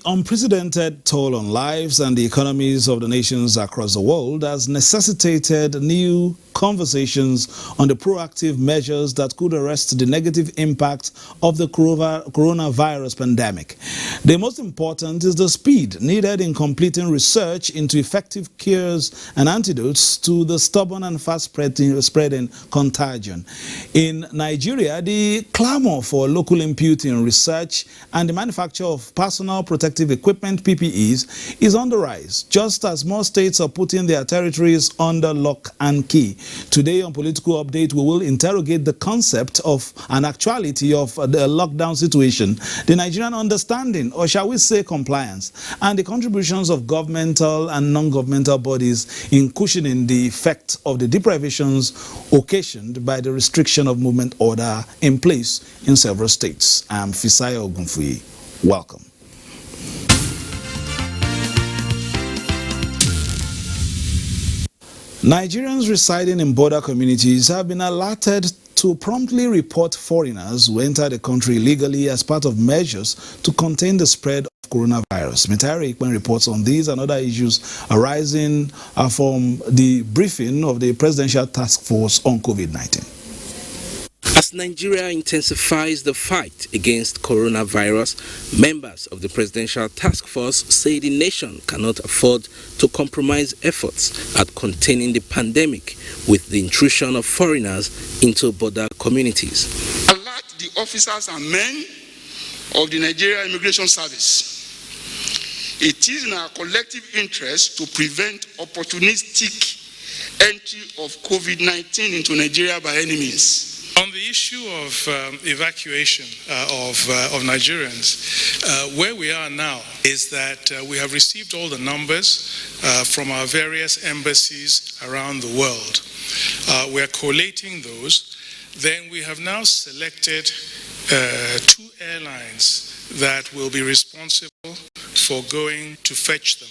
unprecedented toll on lives and the economies of the nations across the world has necessitated new conversations on the proactive measures that could arrest the negative impact of the coronavirus pandemic. The most important is the speed needed in completing research into effective cures and antidotes to the stubborn and fast-spreading contagion. In Nigeria, the clamor for local input in research and the manufacture of personal protective equipment (PPEs) is on the rise, just as more states are putting their territories under lock and key. Today on Political Update, we will interrogate the concept of an actuality of the lockdown situation, the Nigerian understanding, or shall we say compliance, and the contributions of governmental and non-governmental bodies in cushioning the effect of the deprivations occasioned by the restriction of movement order in place in several states. I am Fisayo Ogunfuyi. Welcome. Nigerians residing in border communities have been alerted to promptly report foreigners who enter the country illegally as part of measures to contain the spread of coronavirus. Mitari Ikpen reports on these and other issues arising from the briefing of the Presidential Task Force on COVID-19. As Nigeria intensifies the fight against coronavirus, members of the Presidential Task Force say the nation cannot afford to compromise efforts at containing the pandemic with the intrusion of foreigners into border communities. Alert the officers and men of the Nigeria Immigration Service. It is in our collective interest to prevent opportunistic entry of COVID-19 into Nigeria by any means. On the issue of evacuation of Nigerians, where we are now is that we have received all the numbers from our various embassies around the world. We are collating those. Then we have now selected 2 airlines that will be responsible for going to fetch them.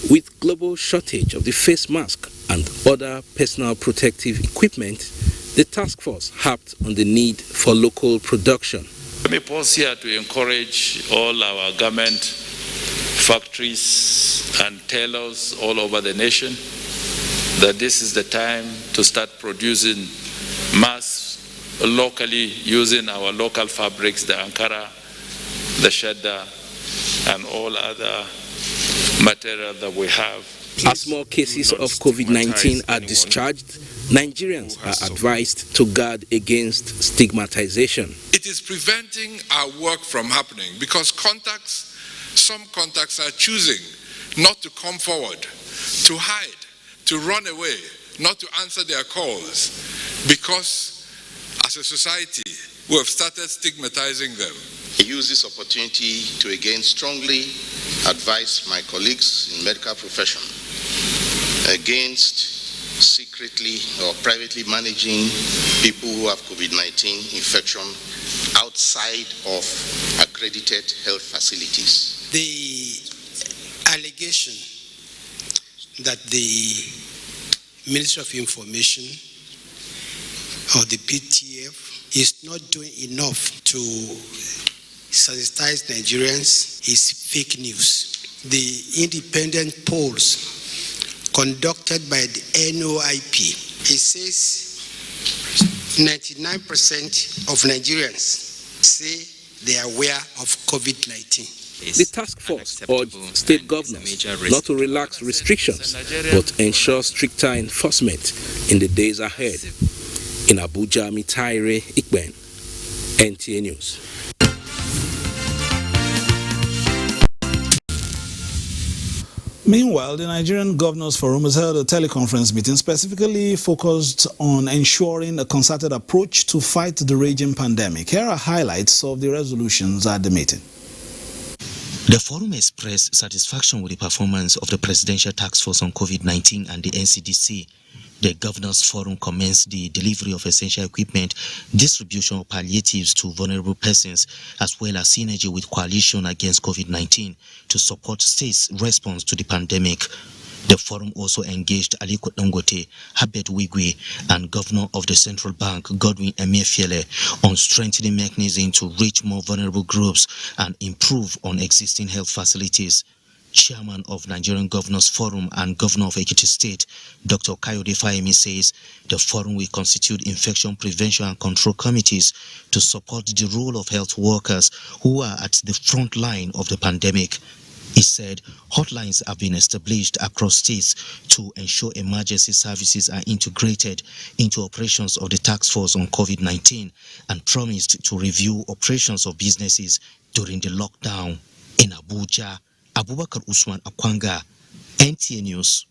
With global shortage of the face mask and other personal protective equipment, the task force harped on the need for local production. Let me pause here to encourage all our government factories and tailors all over the nation that this is the time to start producing masks locally using our local fabrics, the Ankara, the Shedda, and all other material that we have. As more cases of COVID-19 are discharged, Nigerians are advised to guard against stigmatization. It is preventing our work from happening because some contacts are choosing not to come forward, to hide, to run away, not to answer their calls, because as a society we have started stigmatizing them. I use this opportunity to again strongly advise my colleagues in medical profession against secretly or privately managing people who have COVID-19 infection outside of accredited health facilities. The allegation that the Ministry of Information or the PTF is not doing enough to sensitize Nigerians is fake news. The independent polls conducted by the NOIP, it says 99% of Nigerians say they are aware of COVID-19. The task force urged state governors not to relax restrictions, but ensure stricter enforcement in the days ahead. In Abuja, Mitari Ikpen, NTA News. Meanwhile, the Nigerian Governors Forum has held a teleconference meeting specifically focused on ensuring a concerted approach to fight the raging pandemic. Here are highlights of the resolutions at the meeting. The forum expressed satisfaction with the performance of the Presidential Task Force on COVID-19 and the NCDC. The Governors Forum commenced the delivery of essential equipment, distribution of palliatives to vulnerable persons, as well as synergy with Coalition Against COVID-19 to support states' response to the pandemic. The forum also engaged Aliko Dangote, Herbert Wigwe, and Governor of the Central Bank, Godwin Emefiele, on strengthening mechanisms to reach more vulnerable groups and improve on existing health facilities. Chairman of Nigerian Governors Forum and Governor of Ekiti State, Dr. Kayode Fayemi, says the forum will constitute infection prevention and control committees to support the role of health workers who are at the front line of the pandemic. He said hotlines have been established across states to ensure emergency services are integrated into operations of the task force on COVID-19 and promised to review operations of businesses during the lockdown. In Abuja, Abubakar Usman Akwanga, NTA News.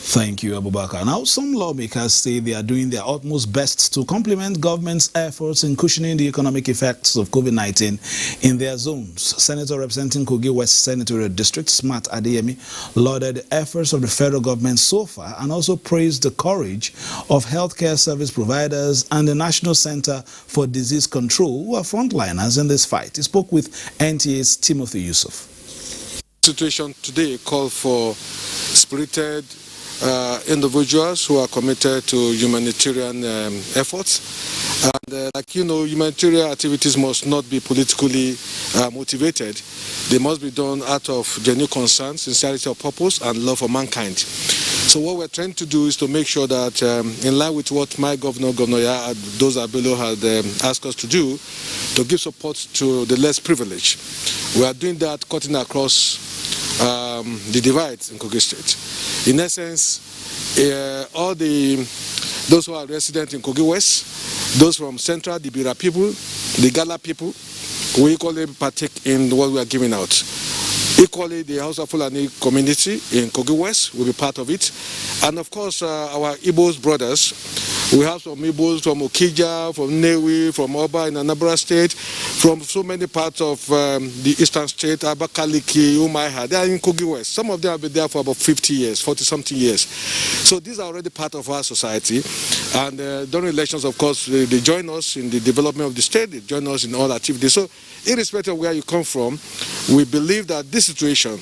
Thank you, Abubakar. Now, some lawmakers say they are doing their utmost best to complement government's efforts in cushioning the economic effects of COVID-19 in their zones. Senator representing Kogi West Senatorial District, Smart Adeyemi, lauded the efforts of the federal government so far and also praised the courage of healthcare service providers and the National Center for Disease Control, who are frontliners in this fight. He spoke with NTA's Timothy Yusuf. The situation today called for spirited individuals who are committed to humanitarian efforts. And like you know, humanitarian activities must not be politically motivated. They must be done out of genuine concern, sincerity of purpose, and love for mankind. So what we're trying to do is to make sure that in line with what my Governor Ya, those below had asked us to do, to give support to the less privileged. We are doing that cutting across the divides in Kogi State. In essence, all those who are resident in Kogi West, those from Central, the Bira people, the Gala people, we equally partake in what we are giving out. Equally, the House of Fulani community in Kogi West will be part of it. And of course, our Igbos brothers, we have some Igbos from Okija, from Newi, from Oba in Anambra State, from so many parts of the eastern state, Abakaliki, Umaiha. They are in Kogi West. Some of them have been there for about 50 years, 40-something years. So these are already part of our society. And during elections, of course, they join us in the development of the state, they join us in all activities. So irrespective of where you come from, we believe that this situation,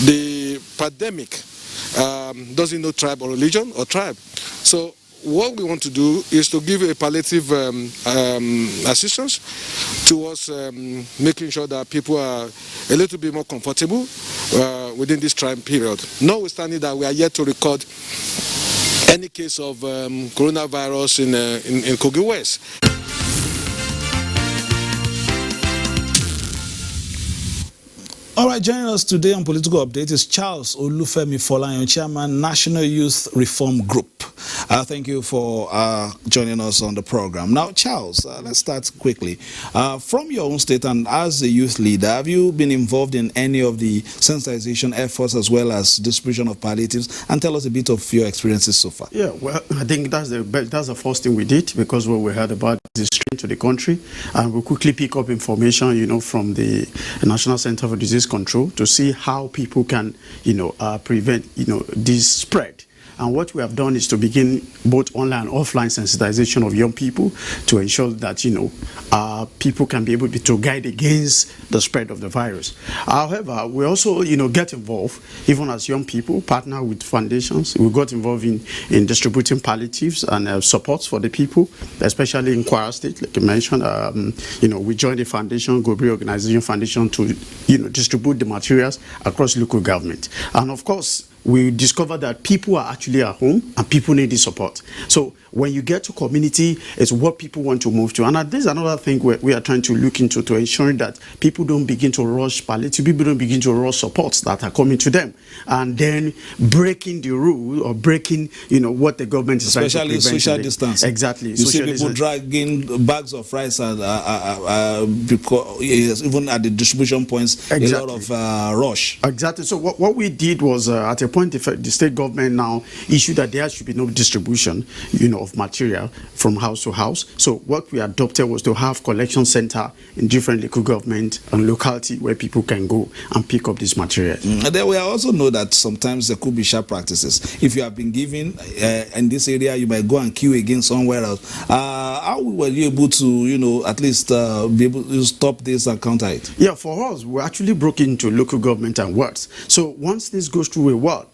the pandemic, doesn't know tribe or religion or tribe. So what we want to do is to give a palliative assistance towards making sure that people are a little bit more comfortable within this time period. Notwithstanding that we are yet to record any case of coronavirus in Kogi West. All right, joining us today on Political Update is Charles Olufemi Folayan, Chairman, National Youth Reform Group. Thank you for joining us on the program. Now, Charles, let's start quickly. From your own state and as a youth leader, have you been involved in any of the sensitization efforts as well as distribution of palliatives? And tell us a bit of your experiences so far. Yeah, well, I think that's the first thing we did, because when we heard about this strain to the country, and we quickly pick up information, from the National Center for Disease Control to see how people can, prevent, this spread. And what we have done is to begin both online and offline sensitization of young people to ensure that, people can be able to guide against the spread of the virus. However, we also, get involved, even as young people, partner with foundations. We got involved in distributing palliatives and supports for the people, especially in Kwara State, like you mentioned. We joined the foundation, Gobri Organization Foundation, to, distribute the materials across local government. And of course, we discovered that people are actually at home and people need the support. So when you get to community, it's what people want to move to. And there's another thing we are trying to look into, to ensuring that people don't begin to rush palliative, people don't begin to rush supports that are coming to them, and then breaking the rule or breaking, what the government is trying to prevent. Especially social distance. Exactly. You see people dragging bags of rice and because even at the distribution points, exactly. A lot of rush. Exactly. So what we did was at a point, the state government now issued that there should be no distribution, of material from house to house. So what we adopted was to have collection center in different local government and locality where people can go and pick up this material. And then we also know that sometimes there could be sharp practices. If you have been given in this area, you might go and queue again somewhere else. How were you able to, at least be able to stop this and counter it? Yeah, for us, we actually broke into local government and wards. So once this goes through a ward,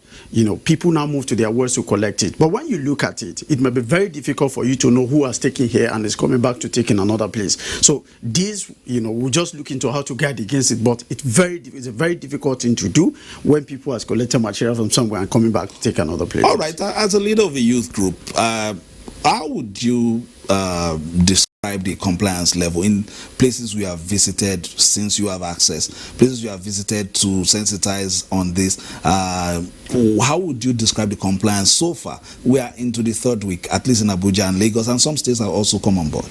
people now move to their wards to collect it. But when you look at it, it may be very difficult for you to know who has taken here and is coming back to take in another place. So this, we just look into how to guard against it. But it's a very difficult thing to do when people has collected material from somewhere and coming back to take another place. All right, as a leader of a youth group, how would you describe the compliance level in places we have visited since you have access, places you have visited to sensitize on this? How would you describe the compliance so far? We are into the third week, at least in Abuja and Lagos, and some states have also come on board.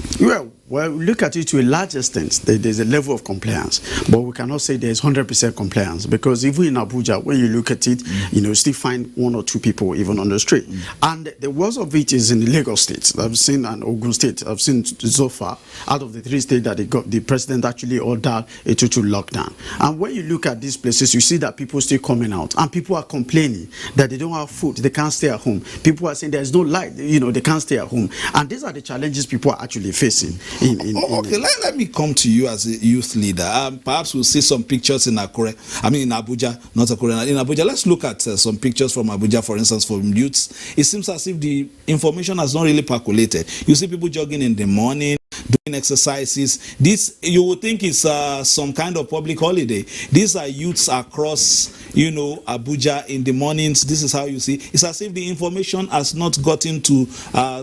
Well, look at it to a large extent. There's a level of compliance, but we cannot say there's 100% compliance, because even in Abuja, when you look at it, you still find one or two people even on the street. And the worst of it is in the Lagos state. I've seen, and Ogun state. I've seen so far out of the 3 states that the president actually ordered a total lockdown. And when you look at these places, you see that people still coming out, and people are complaining that they don't have food, they can't stay at home. People are saying there's no light, they can't stay at home. And these are the challenges people are actually facing. Let me come to you as a youth leader. Perhaps we'll see some pictures in Akure. In Abuja, not Akure. In Abuja, let's look at some pictures from Abuja, for instance, from youths. It seems as if the information has not really percolated. You see people jogging in the morning, doing exercises. This, you would think, is some kind of public holiday. These are youths across, Abuja in the mornings. This is how you see. It's as if the information has not gotten to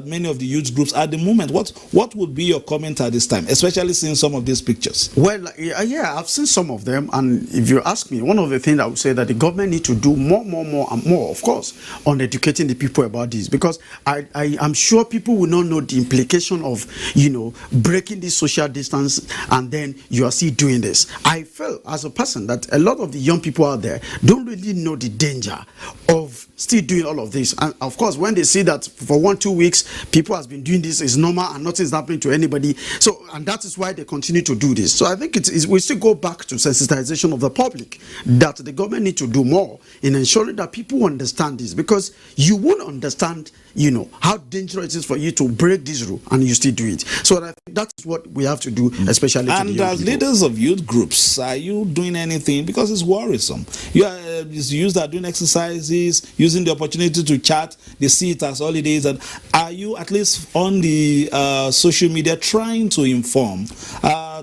many of the youth groups at the moment. What would be your comment at this time, especially seeing some of these pictures? Well, yeah, I've seen some of them, and if you ask me, one of the things I would say that the government need to do more, of course, on educating the people about this, because I'm sure people will not know the implication of, breaking this social distance, and then you are still doing this. I feel as a person that a lot of the young people out there don't really know the danger of still doing all of this. And of course, when they see that for 1-2 weeks people has been doing this, is normal and nothing is happening to anybody, and that is why they continue to do this. So I think we still go back to sensitization of the public, that the government need to do more in ensuring that people understand this, because you won't understand how dangerous it is for you to break this rule and you still do it. So I think that's what we have to do, especially to the young as people. leaders of youth groups, are you doing anything? Because it's worrisome. You are youth are doing exercises, using the opportunity to chat. They see it as holidays. And are you at least on the social media trying to inform,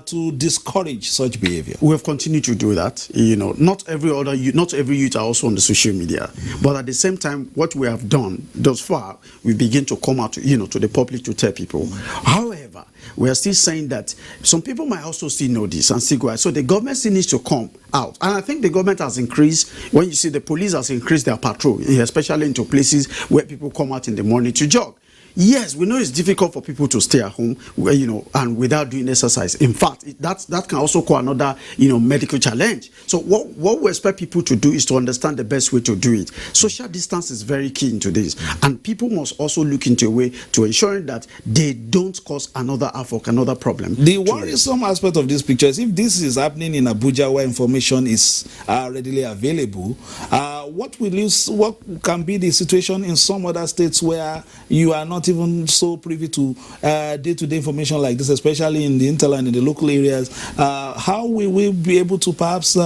to discourage such behavior? We have continued to do that. Not every youth are also on the social media, but at the same time, what we have done thus far, we begin to come out to the public to tell people. However, we are still saying that some people might also still know this and still go out. So the government still needs to come out. And I think the government has increased, when you see the police has increased their patrol, especially into places where people come out in the morning to jog. Yes, we know it's difficult for people to stay at home, and without doing exercise. In fact, that can also cause another, medical challenge. So what we expect people to do is to understand the best way to do it. Social distance is very key into this, and people must also look into a way to ensuring that they don't cause another havoc, another problem. The worrisome aspect of this picture is if this is happening in Abuja, where information is readily available, what can be the situation in some other states where you are not even so privy to day-to-day information like this, especially in the hinterland, in the local areas? How will we be able to perhaps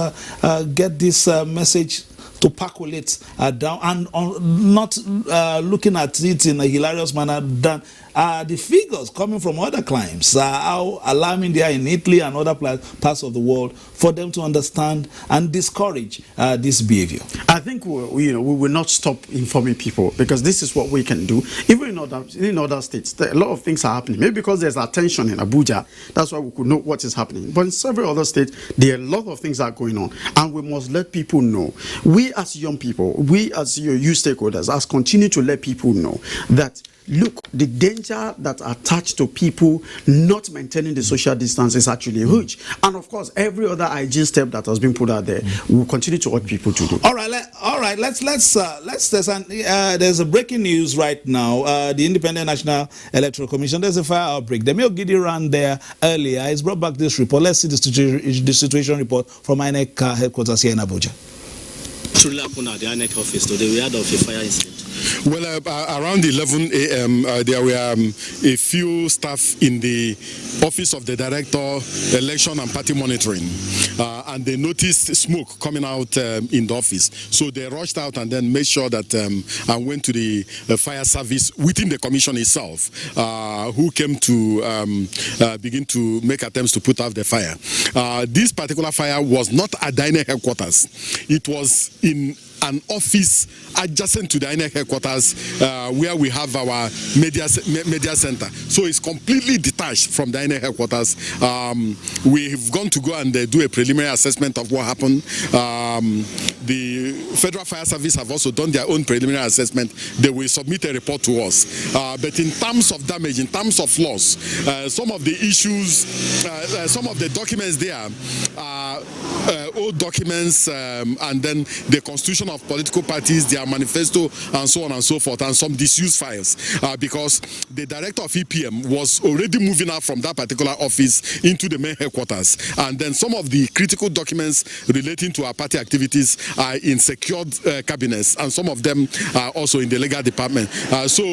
get this message to percolate down, and not looking at it in a hilarious manner? The figures coming from other climes, how alarming they are in Italy and other parts of the world, for them to understand and discourage this behavior. I think we will not stop informing people, because this is what we can do. Even in other states, a lot of things are happening. Maybe because there's attention in Abuja, that's why we could know what is happening. But in several other states, there are a lot of things that are going on, and we must let people know. We as young people, we as your youth stakeholders, continue to let people know that look, the danger that attached to people not maintaining the social distance is actually huge. And of course, every other hygiene step that has been put out there, we will continue to urge people to do. All right. There's a breaking news right now. The Independent National Electoral Commission, there's a fire outbreak. The Mayor Gidi ran there earlier. He's brought back this report. Let's see the situation report from INEC headquarters here in Abuja. Truly happened at the INEC office today. We had of a fire incident. Well, around 11 a.m., there were a few staff in the office of the Director, Election and Party Monitoring, and they noticed smoke coming out in the office. So they rushed out and then made sure that and went to the fire service within the commission itself, who came to begin to make attempts to put out the fire. This particular fire was not at the INEC headquarters. It was in an office adjacent to the INEC headquarters, where we have our media center. So it's completely detached from the INEC headquarters. We've gone to go and do a preliminary assessment of what happened. The Federal Fire Service have also done their own preliminary assessment. They will submit a report to us. But in terms of damage, in terms of loss, some of the issues, some of the documents there are old documents, and then the constitution of political parties, their manifesto, and so on and so forth, and some disused files, because the director of EPM was already moving out from that particular office into the main headquarters, and then some of the critical documents relating to our party activities are in secured cabinets, and some of them are also in the legal department. So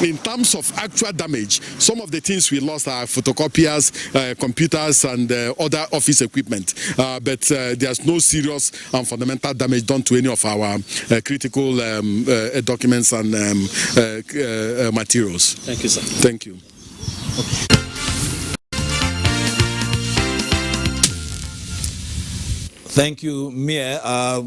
in terms of actual damage, some of the things we lost are photocopiers, computers, and other office equipment, but there's no serious and fundamental damage done to any of our critical documents and materials. Thank you, sir. Thank you. Okay. Thank you, Mayor.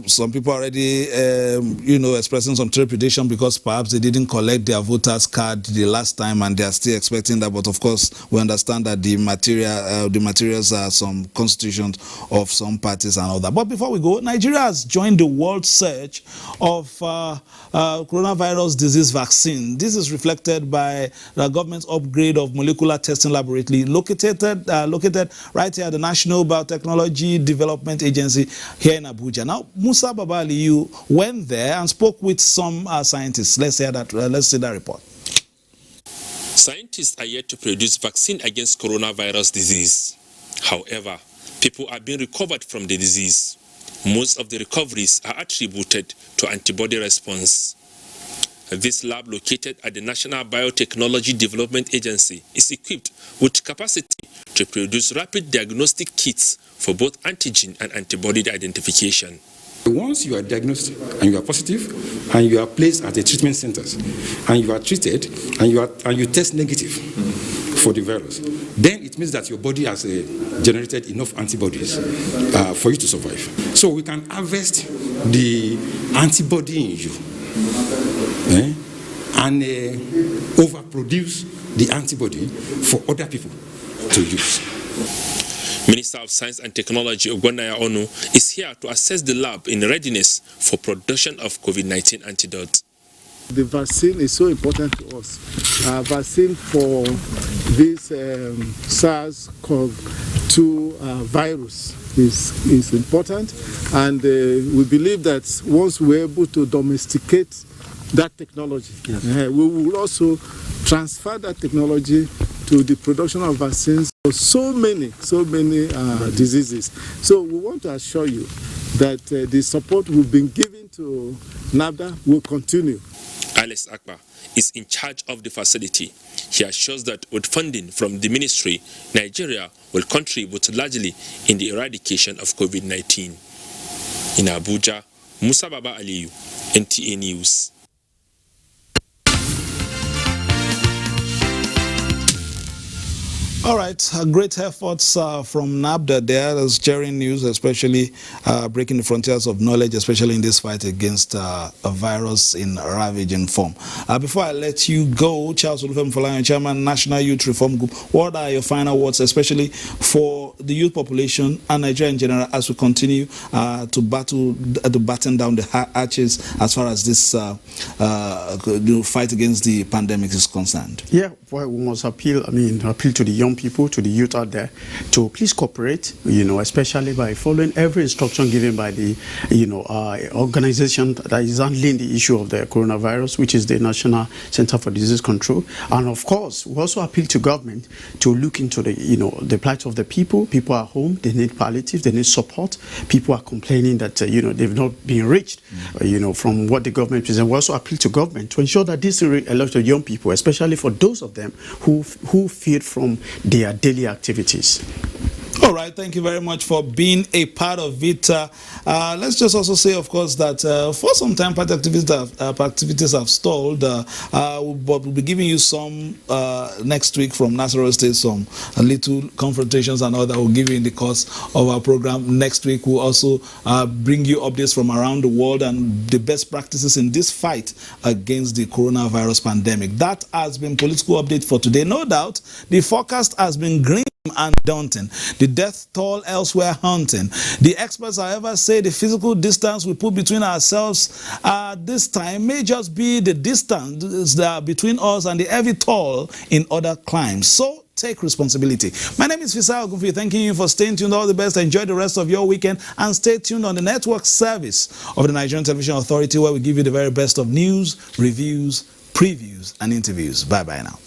Some people already, expressing some trepidation because perhaps they didn't collect their voters' card the last time, and they are still expecting that. But of course, we understand that the materials are some constitutions of some parties and all that. But before we go, Nigeria has joined the world search of coronavirus disease vaccine. This is reflected by the government's upgrade of molecular testing laboratory located right here at the National Biotechnology Development Agency here in Abuja. Now, Musa Baba Aliyu went there and spoke with some scientists. Let's see that report. Scientists are yet to produce vaccine against coronavirus disease. However, people are being recovered from the disease. Most of the recoveries are attributed to antibody response. This lab, located at the National Biotechnology Development Agency, is equipped with capacity to produce rapid diagnostic kits for both antigen and antibody identification. Once you are diagnosed and you are positive and you are placed at the treatment centers and you are treated and you test negative for the virus, then it means that your body has generated enough antibodies for you to survive. So we can harvest the antibody in you and overproduce the antibody for other people to use. Minister of Science and Technology Ogwannaya Onu is here to assess the lab in readiness for production of COVID-19 antidote. The vaccine is so important to us. Vaccine for this SARS-CoV-2 virus is important, and we believe that once we're able to domesticate that technology, we will also transfer that technology to the production of vaccines for so many diseases. So we want to assure you that the support we've been giving to NAFDA will continue. Alex Akpa is in charge of the facility. He assures that with funding from the ministry, Nigeria will contribute largely in the eradication of COVID-19. In Abuja, Musa Baba Aliyu, NTA News. All right, great efforts from NABDA there. That's sharing news, especially breaking the frontiers of knowledge, especially in this fight against a virus in ravaging form. Before I let you go, Charles Olufemi-Folayan, Chairman, National Youth Reform Group, what are your final words, especially for the youth population and Nigeria in general, as we continue to batten down the hatches as far as this fight against the pandemic is concerned? Yeah, well, we must appeal to the young people, to the youth out there, to please cooperate, especially by following every instruction given by the, organization that is handling the issue of the coronavirus, which is the National Center for Disease Control. And of course, we also appeal to government to look into the plight of the people. People are home, they need palliative, they need support. People are complaining that, they've not been reached, from what the government presents. We also appeal to government to ensure that this reach a lot of young people, especially for those of them who feed from their daily activities. All right, thank you very much for being a part of it. Let's just also say, of course, that for some time, party activities have stalled, but we'll be giving you some next week from Nasarawa State, some little confrontations and all that we'll give you in the course of our program. Next week, we'll also bring you updates from around the world and the best practices in this fight against the coronavirus pandemic. That has been Political Update for today. No doubt, the forecast has been green and daunting. The death toll elsewhere haunting. The experts, however, say the physical distance we put between ourselves this time may just be the distance between us and the heavy toll in other climes. So take responsibility. My name is Fisai Ogunfi, thanking you for staying tuned. All the best. Enjoy the rest of your weekend and stay tuned on the network service of the Nigerian Television Authority, where we give you the very best of news, reviews, previews, and interviews. Bye-bye now.